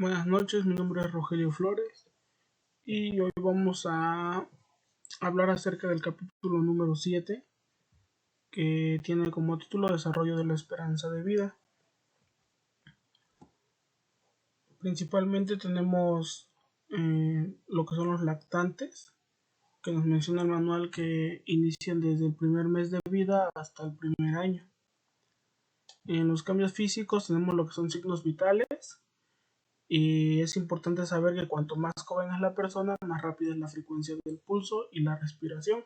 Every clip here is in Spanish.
Buenas noches, mi nombre es Rogelio Flores y hoy vamos a hablar acerca del capítulo número 7 que tiene como título Desarrollo de la esperanza de vida. Principalmente tenemos lo que son los lactantes, que nos menciona el manual que inician desde el primer mes de vida hasta el primer año. En los cambios físicos tenemos lo que son signos vitales. Y es importante saber que cuanto más joven es la persona, más rápida es la frecuencia del pulso y la respiración.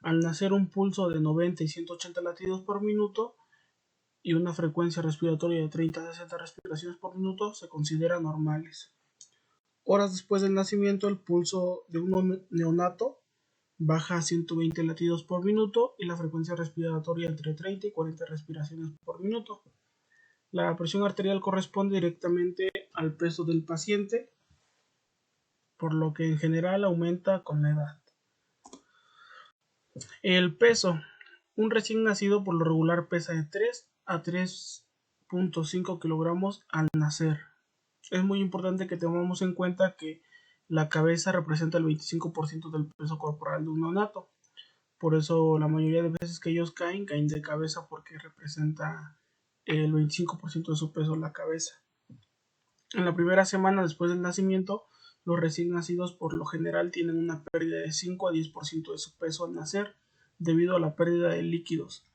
Al nacer, un pulso de 90 y 180 latidos por minuto y una frecuencia respiratoria de 30 a 60 respiraciones por minuto se consideran normales. Horas después del nacimiento, el pulso de un neonato baja a 120 latidos por minuto y la frecuencia respiratoria entre 30 y 40 respiraciones por minuto. La presión arterial corresponde directamente al peso del paciente, por lo que en general aumenta con la edad. El peso. Un recién nacido por lo regular pesa de 3 a 3.5 kilogramos al nacer. Es muy importante que tengamos en cuenta que la cabeza representa el 25% del peso corporal de un neonato. Por eso la mayoría de veces que ellos caen de cabeza porque representa el 25% de su peso la cabeza. En la primera semana después del nacimiento, los recién nacidos por lo general tienen una pérdida de 5 a 10% de su peso al nacer debido a la pérdida de líquidos.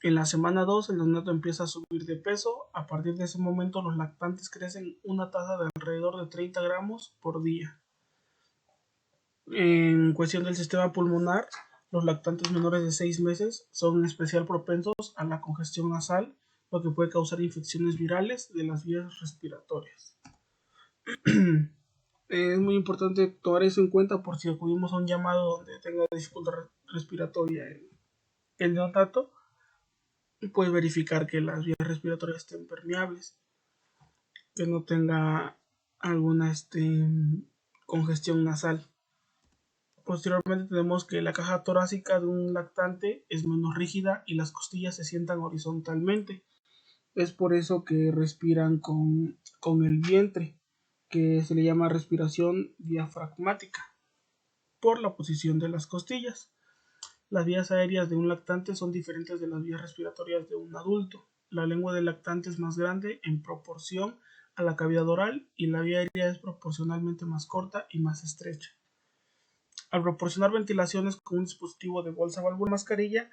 En la semana 2 el neonato empieza a subir de peso. A partir de ese momento los lactantes crecen una tasa de alrededor de 30 gramos por día. En cuestión del sistema pulmonar, los lactantes menores de 6 meses son especial propensos a la congestión nasal, lo que puede causar infecciones virales de las vías respiratorias. Es muy importante tomar eso en cuenta por si acudimos a un llamado donde tenga dificultad respiratoria el neonato, puede verificar que las vías respiratorias estén permeables, que no tenga alguna congestión nasal. Posteriormente tenemos que la caja torácica de un lactante es menos rígida y las costillas se sientan horizontalmente. Es por eso que respiran con el vientre, que se le llama respiración diafragmática, por la posición de las costillas. Las vías aéreas de un lactante son diferentes de las vías respiratorias de un adulto. La lengua del lactante es más grande en proporción a la cavidad oral y la vía aérea es proporcionalmente más corta y más estrecha. Al proporcionar ventilaciones con un dispositivo de bolsa válvula mascarilla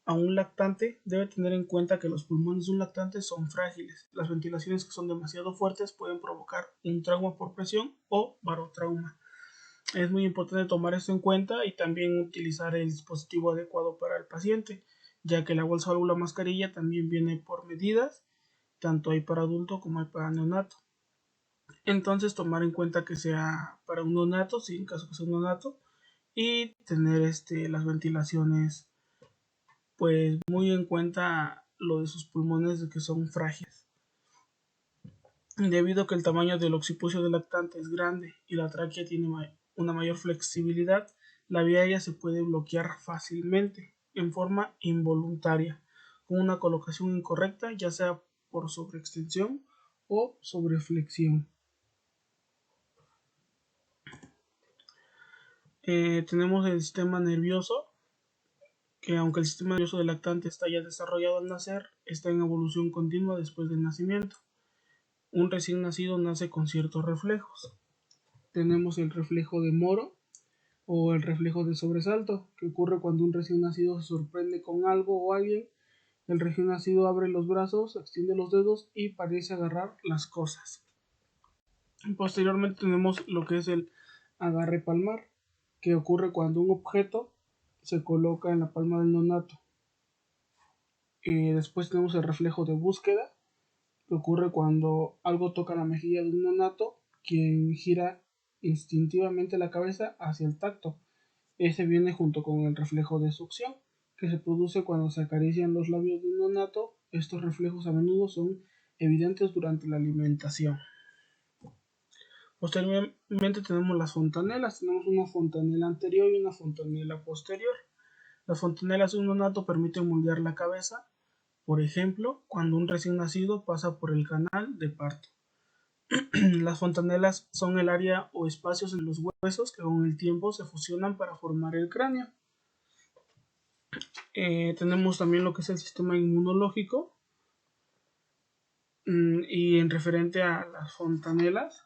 a un lactante, debe tener en cuenta que los pulmones de un lactante son frágiles. Las ventilaciones que son demasiado fuertes pueden provocar un trauma por presión o barotrauma. Es muy importante tomar esto en cuenta y también utilizar el dispositivo adecuado para el paciente, ya que la bolsa válvula mascarilla también viene por medidas, tanto hay para adulto como hay para neonato. Entonces tomar en cuenta que sea para un neonato, si en caso que sea un neonato, y tener las ventilaciones pues muy en cuenta lo de sus pulmones de que son frágiles. Debido a que el tamaño del occipucio del lactante es grande y la tráquea tiene una mayor flexibilidad, la vía aérea se puede bloquear fácilmente en forma involuntaria con una colocación incorrecta, ya sea por sobreextensión o sobreflexión. Tenemos el sistema nervioso, que aunque el sistema nervioso del lactante está ya desarrollado al nacer, está en evolución continua después del nacimiento. Un recién nacido nace con ciertos reflejos. Tenemos el reflejo de Moro o el reflejo de sobresalto, que ocurre cuando un recién nacido se sorprende con algo o alguien. El recién nacido abre los brazos, extiende los dedos y parece agarrar las cosas. Posteriormente tenemos lo que es el agarre palmar, que ocurre cuando un objeto se coloca en la palma del neonato. Después tenemos el reflejo de búsqueda, que ocurre cuando algo toca la mejilla de un neonato, quien gira instintivamente la cabeza hacia el tacto. Ese viene junto con el reflejo de succión, que se produce cuando se acarician los labios de un neonato. Estos reflejos a menudo son evidentes durante la alimentación. Posteriormente tenemos las fontanelas. Tenemos una fontanela anterior y una fontanela posterior. Las fontanelas de un neonato permiten moldear la cabeza, por ejemplo, cuando un recién nacido pasa por el canal de parto. Las fontanelas son el área o espacios en los huesos que con el tiempo se fusionan para formar el cráneo. Tenemos también lo que es el sistema inmunológico, y en referente a las fontanelas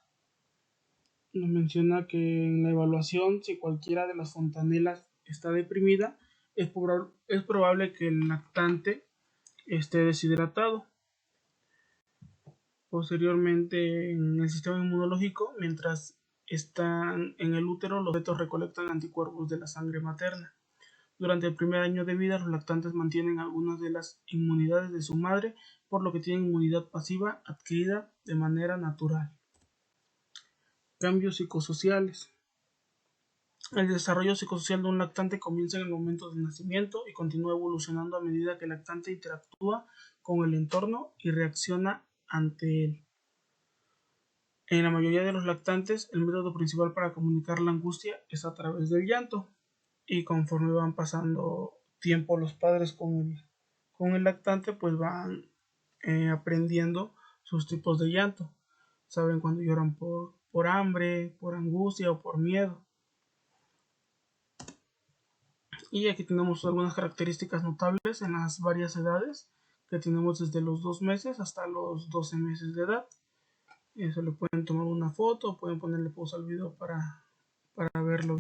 nos menciona que en la evaluación, si cualquiera de las fontanelas está deprimida, es probable que el lactante esté deshidratado. Posteriormente, en el sistema inmunológico, mientras están en el útero, los fetos recolectan anticuerpos de la sangre materna. Durante el primer año de vida, los lactantes mantienen algunas de las inmunidades de su madre, por lo que tienen inmunidad pasiva adquirida de manera natural. Cambios psicosociales. El desarrollo psicosocial de un lactante comienza en el momento del nacimiento y continúa evolucionando a medida que el lactante interactúa con el entorno y reacciona ante él. En la mayoría de los lactantes, el método principal para comunicar la angustia es a través del llanto, y conforme van pasando tiempo los padres con el lactante, pues van aprendiendo sus tipos de llanto. Saben cuando lloran por hambre, por angustia o por miedo. Y aquí tenemos algunas características notables en las varias edades que tenemos desde los 2 meses hasta los 12 meses de edad. Se le pueden tomar una foto, pueden ponerle pausa al video para verlo.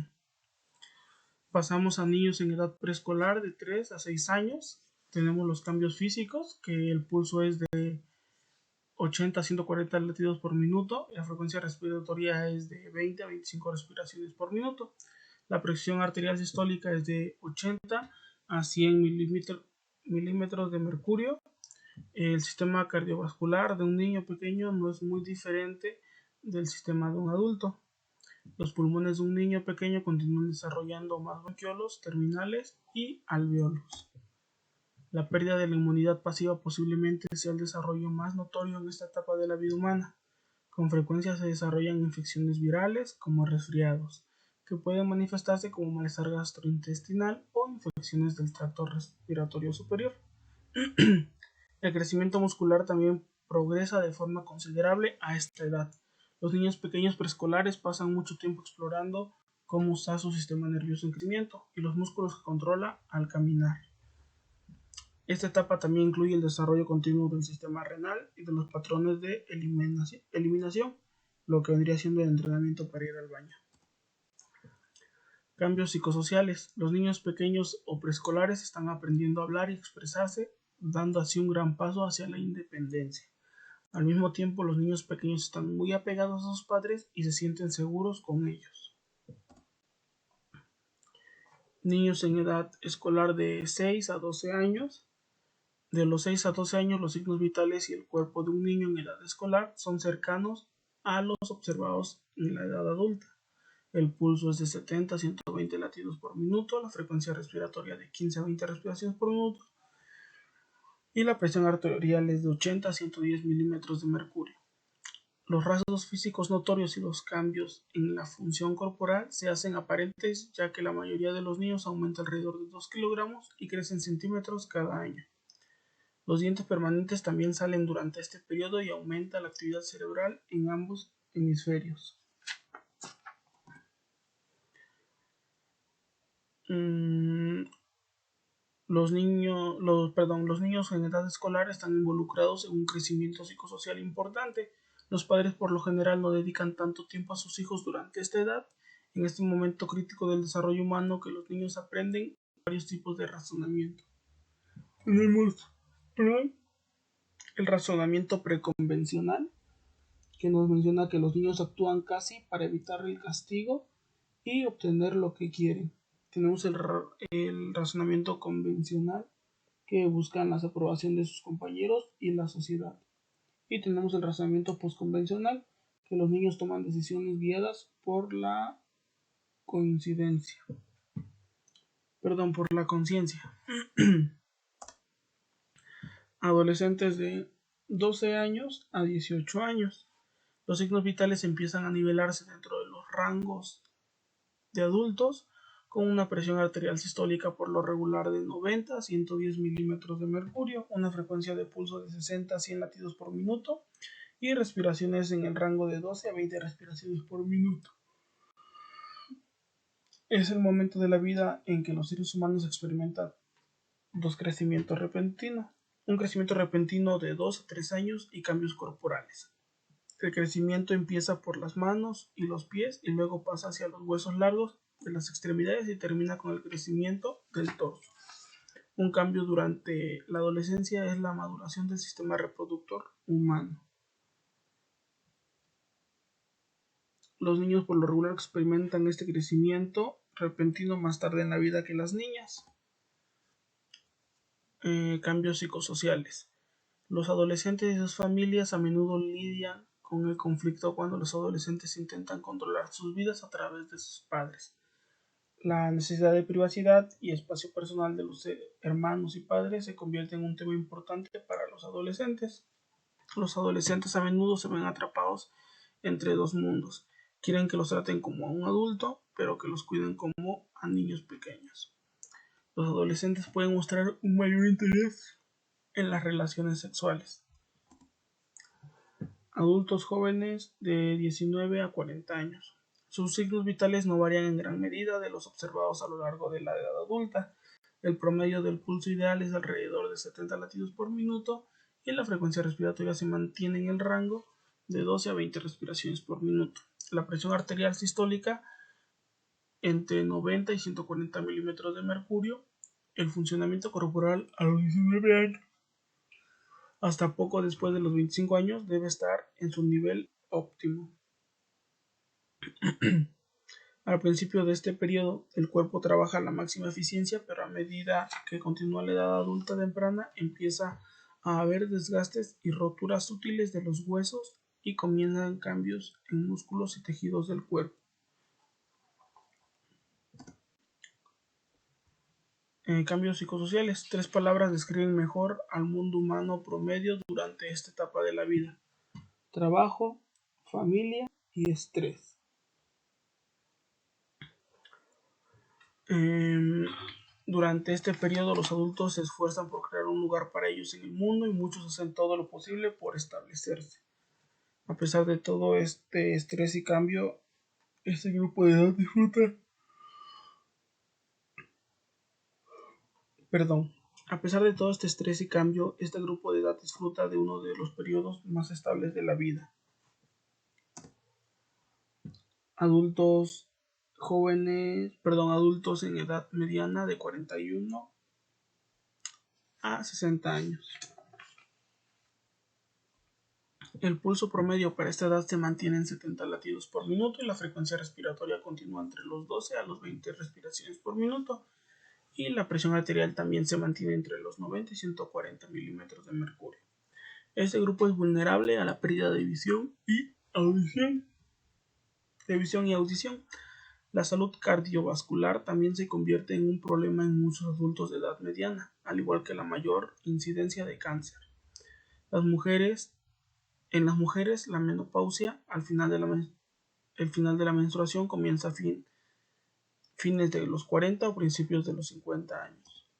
Pasamos a niños en edad preescolar de 3 a 6 años. Tenemos los cambios físicos, que el pulso es de 80 a 140 latidos por minuto, la frecuencia respiratoria es de 20 a 25 respiraciones por minuto. La presión arterial sistólica es de 80 a 100 milímetros de mercurio. El sistema cardiovascular de un niño pequeño no es muy diferente del sistema de un adulto. Los pulmones de un niño pequeño continúan desarrollando más bronquiolos terminales y alvéolos. La pérdida de la inmunidad pasiva posiblemente sea el desarrollo más notorio en esta etapa de la vida humana. Con frecuencia se desarrollan infecciones virales como resfriados, que pueden manifestarse como malestar gastrointestinal o infecciones del tracto respiratorio superior. El crecimiento muscular también progresa de forma considerable a esta edad. Los niños pequeños preescolares pasan mucho tiempo explorando cómo está su sistema nervioso en crecimiento y los músculos que controla al caminar. Esta etapa también incluye el desarrollo continuo del sistema renal y de los patrones de eliminación, lo que vendría siendo el entrenamiento para ir al baño. Cambios psicosociales. Los niños pequeños o preescolares están aprendiendo a hablar y expresarse, dando así un gran paso hacia la independencia. Al mismo tiempo, los niños pequeños están muy apegados a sus padres y se sienten seguros con ellos. Niños en edad escolar de 6 a 12 años. De los 6 a 12 años, los signos vitales y el cuerpo de un niño en edad escolar son cercanos a los observados en la edad adulta. El pulso es de 70 a 120 latidos por minuto, la frecuencia respiratoria de 15 a 20 respiraciones por minuto y la presión arterial es de 80 a 110 milímetros de mercurio. Los rasgos físicos notorios y los cambios en la función corporal se hacen aparentes, ya que la mayoría de los niños aumenta alrededor de 2 kilogramos y crecen centímetros cada año. Los dientes permanentes también salen durante este periodo y aumenta la actividad cerebral en ambos hemisferios. Los niños en edad escolar están involucrados en un crecimiento psicosocial importante. Los padres por lo general no dedican tanto tiempo a sus hijos durante esta edad, en este momento crítico del desarrollo humano, que los niños aprenden varios tipos de razonamiento. Tenemos el razonamiento preconvencional, que nos menciona que los niños actúan casi para evitar el castigo y obtener lo que quieren. Tenemos el razonamiento convencional, que buscan la aprobación de sus compañeros y la sociedad. Y tenemos el razonamiento postconvencional, que los niños toman decisiones guiadas por la conciencia. Adolescentes de 12 años a 18 años. Los signos vitales empiezan a nivelarse dentro de los rangos de adultos, con una presión arterial sistólica por lo regular de 90 a 110 milímetros de mercurio, una frecuencia de pulso de 60 a 100 latidos por minuto y respiraciones en el rango de 12 a 20 respiraciones por minuto. Es el momento de la vida en que los seres humanos experimentan dos crecimientos repentinos. Un crecimiento repentino de 2 a 3 años y cambios corporales. El crecimiento empieza por las manos y los pies y luego pasa hacia los huesos largos de las extremidades y termina con el crecimiento del torso. Un cambio durante la adolescencia es la maduración del sistema reproductor humano. Los niños por lo regular experimentan este crecimiento repentino más tarde en la vida que las niñas. Cambios psicosociales. Los adolescentes y sus familias a menudo lidian con el conflicto cuando los adolescentes intentan controlar sus vidas a través de sus padres. La necesidad de privacidad y espacio personal de los hermanos y padres se convierte en un tema importante para los adolescentes. Los adolescentes a menudo se ven atrapados entre dos mundos. Quieren que los traten como a un adulto, pero que los cuiden como a niños pequeños. Los adolescentes pueden mostrar un mayor interés en las relaciones sexuales. Adultos jóvenes de 19 a 40 años. Sus signos vitales no varían en gran medida de los observados a lo largo de la edad adulta. El promedio del pulso ideal es alrededor de 70 latidos por minuto y la frecuencia respiratoria se mantiene en el rango de 12 a 20 respiraciones por minuto. La presión arterial sistólica entre 90 y 140 milímetros de mercurio. El funcionamiento corporal a los 19 años hasta poco después de los 25 años debe estar en su nivel óptimo. Al principio de este periodo, el cuerpo trabaja a la máxima eficiencia, pero a medida que continúa la edad adulta temprana, empieza a haber desgastes y roturas sutiles de los huesos y comienzan cambios en músculos y tejidos del cuerpo. Cambios psicosociales. 3 palabras describen mejor al mundo humano promedio durante esta etapa de la vida: trabajo, familia y estrés. Durante este periodo los adultos se esfuerzan por crear un lugar para ellos en el mundo y muchos hacen todo lo posible por establecerse. A pesar de todo este estrés y cambio, este grupo de edad disfruta. A pesar de todo este estrés y cambio, este grupo de edad disfruta de uno de los periodos más estables de la vida. Adultos adultos en edad mediana de 41 a 60 años. El pulso promedio para esta edad se mantiene en 70 latidos por minuto y la frecuencia respiratoria continúa entre los 12 a los 20 respiraciones por minuto y la presión arterial también se mantiene entre los 90 y 140 milímetros de mercurio. Este grupo es vulnerable a la pérdida de visión y audición. La salud cardiovascular también se convierte en un problema en muchos adultos de edad mediana, al igual que la mayor incidencia de cáncer. En las mujeres, la menopausia, el final de la menstruación comienza a fines de los 40 o principios de los 50 años.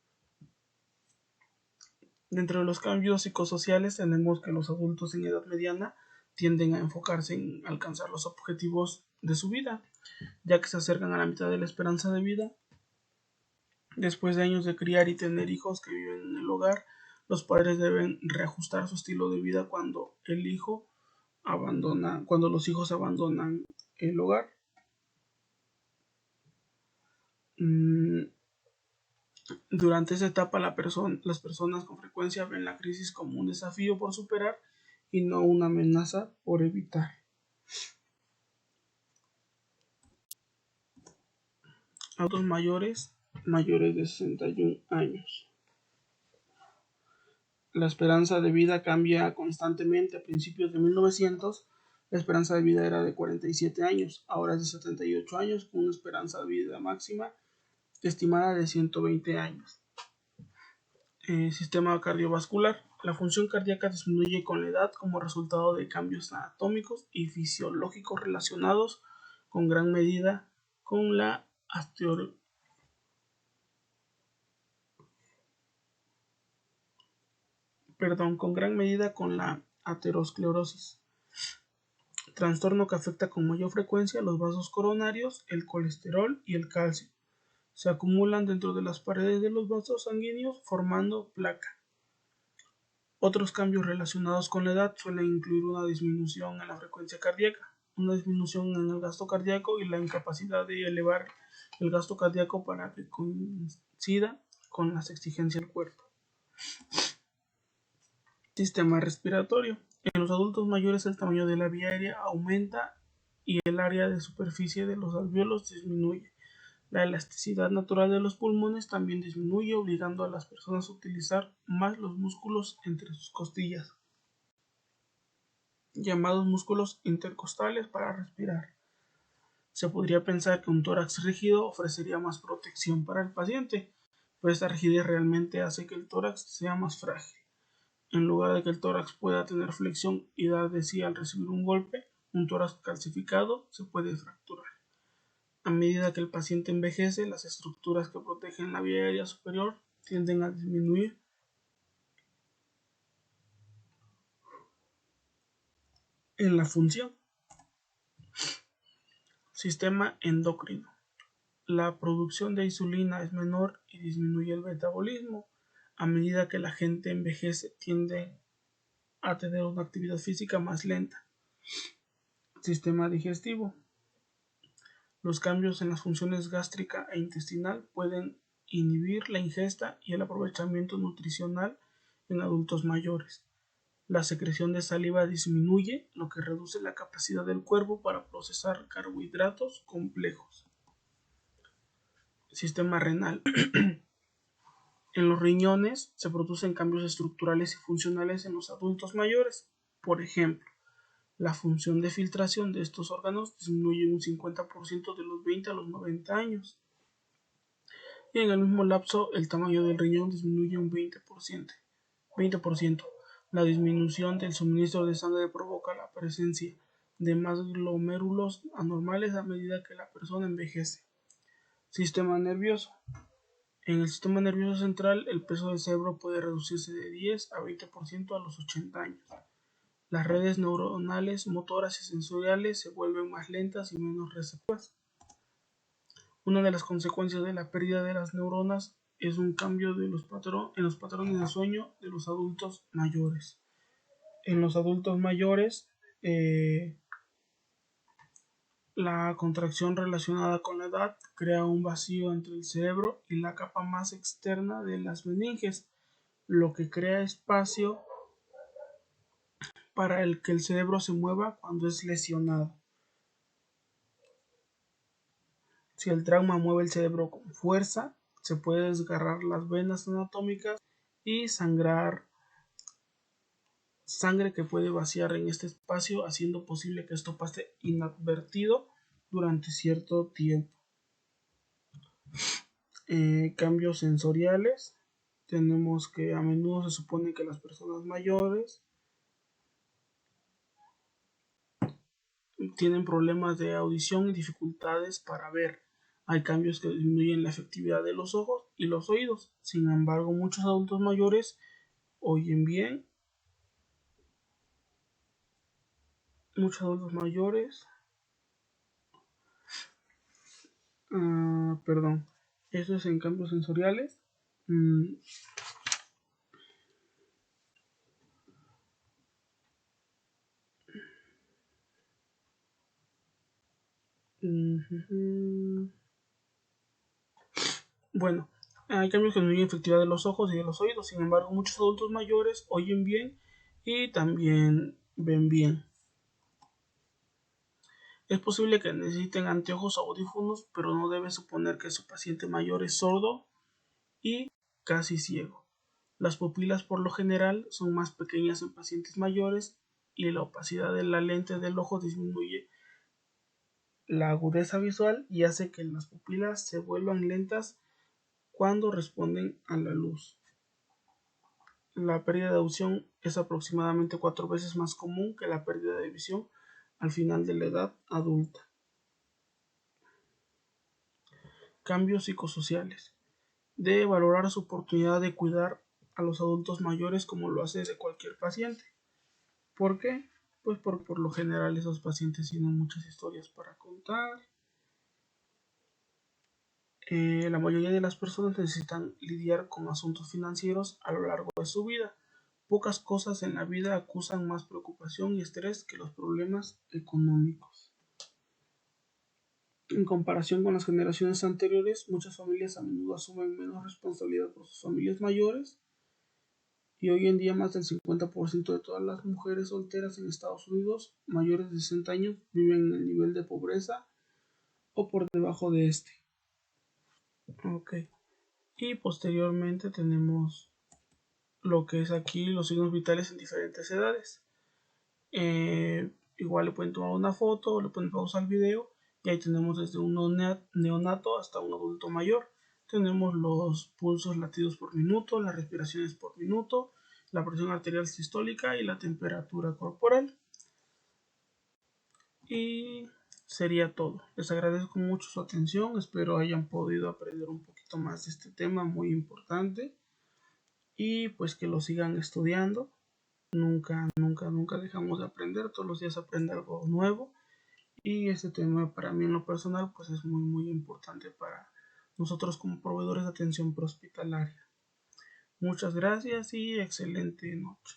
Dentro de los cambios psicosociales tenemos que los adultos en edad mediana tienden a enfocarse en alcanzar los objetivos de su vida, ya que se acercan a la mitad de la esperanza de vida. Después de años de criar y tener hijos que viven en el hogar, los padres deben reajustar su estilo de vida cuando los hijos abandonan el hogar. Durante esa etapa las personas con frecuencia ven la crisis como un desafío por superar y no una amenaza por evitar. Adultos mayores de 61 años. La esperanza de vida cambia constantemente. A principios de 1900, la esperanza de vida era de 47 años, ahora es de 78 años, con una esperanza de vida máxima estimada de 120 años. Sistema cardiovascular. La función cardíaca disminuye con la edad como resultado de cambios anatómicos y fisiológicos relacionados con gran medida con la aterosclerosis. trastorno que afecta con mayor frecuencia los vasos coronarios, el colesterol y el calcio. Se acumulan dentro de las paredes de los vasos sanguíneos formando placa. Otros cambios relacionados con la edad suelen incluir una disminución en la frecuencia cardíaca, una disminución en el gasto cardíaco y la incapacidad de elevar el gasto cardíaco para que coincida con las exigencias del cuerpo. Sistema respiratorio. En los adultos mayores el tamaño de la vía aérea aumenta y el área de superficie de los alvéolos disminuye. La elasticidad natural de los pulmones también disminuye, obligando a las personas a utilizar más los músculos entre sus costillas, llamados músculos intercostales, para respirar. Se podría pensar que un tórax rígido ofrecería más protección para el paciente, pero esta rigidez realmente hace que el tórax sea más frágil. En lugar de que el tórax pueda tener flexión y dar de sí al recibir un golpe, un tórax calcificado se puede fracturar. A medida que el paciente envejece, las estructuras que protegen la vía aérea superior tienden a disminuir en la función. Sistema endocrino. La producción de insulina es menor y disminuye el metabolismo. A medida que la gente envejece, tiende a tener una actividad física más lenta. Sistema digestivo. Los cambios en las funciones gástrica e intestinal pueden inhibir la ingesta y el aprovechamiento nutricional en adultos mayores. La secreción de saliva disminuye, lo que reduce la capacidad del cuerpo para procesar carbohidratos complejos. Sistema renal. En los riñones se producen cambios estructurales y funcionales en los adultos mayores. Por ejemplo, la función de filtración de estos órganos disminuye un 50% de los 20 a los 90 años. Y en el mismo lapso, el tamaño del riñón disminuye un 20%. La disminución del suministro de sangre provoca la presencia de más glomérulos anormales a medida que la persona envejece. Sistema nervioso. En el sistema nervioso central, el peso del cerebro puede reducirse de 10 a 20% a los 80 años. Las redes neuronales, motoras y sensoriales se vuelven más lentas y menos receptivas. Una de las consecuencias de la pérdida de las neuronas es un cambio en los patrones de sueño de los adultos mayores. En los adultos mayores, la contracción relacionada con la edad crea un vacío entre el cerebro y la capa más externa de las meninges, lo que crea espacio para que el cerebro se mueva cuando es lesionado. Si el trauma mueve el cerebro con fuerza, se puede desgarrar las venas anatómicas y sangre que puede vaciar en este espacio, haciendo posible que esto pase inadvertido durante cierto tiempo. Cambios sensoriales. Tenemos que a menudo se supone que las personas mayores tienen problemas de audición y dificultades para ver. Hay cambios que disminuyen la efectividad de los ojos y los oídos. Sin embargo, muchos adultos mayores oyen bien. Muchos adultos mayores eso es en cambios sensoriales. Bueno, hay cambios que disminuyen la efectividad de los ojos y de los oídos. Sin embargo, muchos adultos mayores oyen bien y también ven bien. Es posible que necesiten anteojos o audífonos, pero no debe suponer que su paciente mayor es sordo y casi ciego. Las pupilas por lo general son más pequeñas en pacientes mayores y la opacidad de la lente del ojo disminuye la agudeza visual y hace que las pupilas se vuelvan lentas cuando responden a la luz. La pérdida de audición es aproximadamente 4 veces más común que la pérdida de visión al final de la edad adulta. Cambios psicosociales. Debe valorar su oportunidad de cuidar a los adultos mayores como lo hace de cualquier paciente. ¿Por qué? pues por lo general esos pacientes tienen muchas historias para contar. La mayoría de las personas necesitan lidiar con asuntos financieros a lo largo de su vida. Pocas cosas en la vida acusan más preocupación y estrés que los problemas económicos. En comparación con las generaciones anteriores, muchas familias a menudo asumen menos responsabilidad por sus familias mayores, y hoy en día más del 50% de todas las mujeres solteras en Estados Unidos mayores de 60 años viven en el nivel de pobreza o por debajo de este. Ok. Y posteriormente tenemos lo que es aquí los signos vitales en diferentes edades. Igual le pueden tomar una foto, le pueden pausar el video y ahí tenemos desde un neonato hasta un adulto mayor. Tenemos los pulsos latidos por minuto, las respiraciones por minuto, la presión arterial sistólica y la temperatura corporal. Y sería todo. Les agradezco mucho su atención, espero hayan podido aprender un poquito más de este tema muy importante y pues que lo sigan estudiando. Nunca dejamos de aprender, todos los días aprende algo nuevo y este tema para mí en lo personal pues es muy importante para nosotros como proveedores de atención prehospitalaria. Muchas gracias y excelente noche.